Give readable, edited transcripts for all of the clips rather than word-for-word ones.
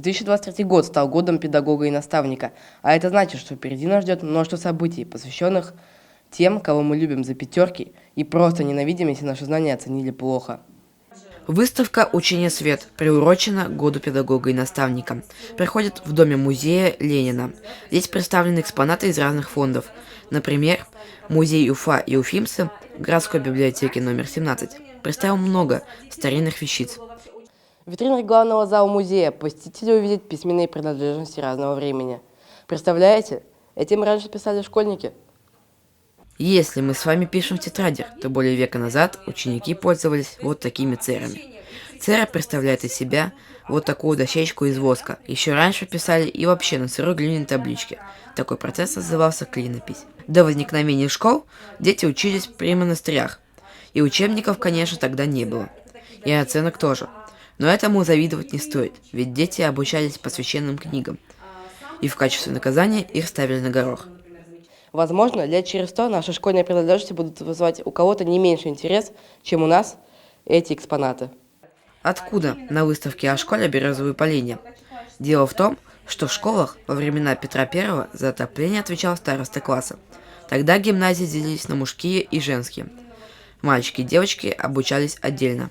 2023 год стал годом педагога и наставника, а это значит, что впереди нас ждет множество событий, посвященных тем, кого мы любим за пятерки и просто ненавидим, если наши знания оценили плохо. Выставка «Учение свет» приурочена к году педагога и наставника. Проходит в Доме-музея Ленина. Здесь представлены экспонаты из разных фондов. Например, музей Уфа и Уфимцы в городской библиотеке номер 17 представил много старинных вещиц. В витринах главного зала музея посетители увидят письменные принадлежности разного времени. Представляете, этим раньше писали школьники. Если мы с вами пишем в тетрадях, то более века назад ученики пользовались вот такими церами. Цера представляет из себя вот такую дощечку из воска. Еще раньше писали и вообще на сырой глиняной табличке. Такой процесс назывался клинопись. До возникновения школ дети учились при монастырях. И учебников, конечно, тогда не было. И оценок тоже. Но этому завидовать не стоит, ведь дети обучались по священным книгам. И в качестве наказания их ставили на горох. Возможно, лет через 100 наши школьные принадлежности будут вызывать у кого-то не меньше интерес, чем у нас эти экспонаты. Откуда на выставке о школе березовые поленья? Дело в том, что в школах во времена Петра I за отопление отвечал староста класса. Тогда гимназии делились на мужские и женские. Мальчики и девочки обучались отдельно.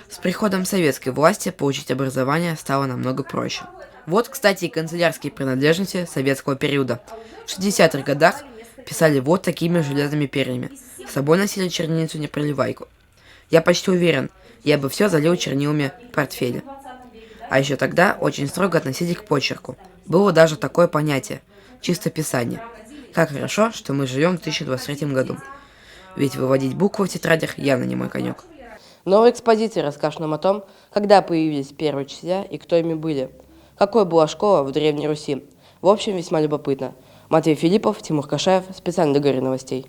С приходом советской власти получить образование стало намного проще. Вот, кстати, и канцелярские принадлежности советского периода. В 60-х годах писали вот такими железными перьями. С собой носили чернильницу непроливайку. Я почти уверен, я бы все залил чернилами в портфеле. А еще тогда очень строго относились к почерку. Было даже такое понятие – чистописание. Как хорошо, что мы живем в 2023 году. Ведь выводить буквы в тетрадях явно не мой конек. Новая экспозиция расскажет нам о том, когда появились первые учителя и кто ими были. Какой была школа в Древней Руси. В общем, весьма любопытно. Матвей Филиппов, Тимур Кашаев. Специально для Говори Новостей.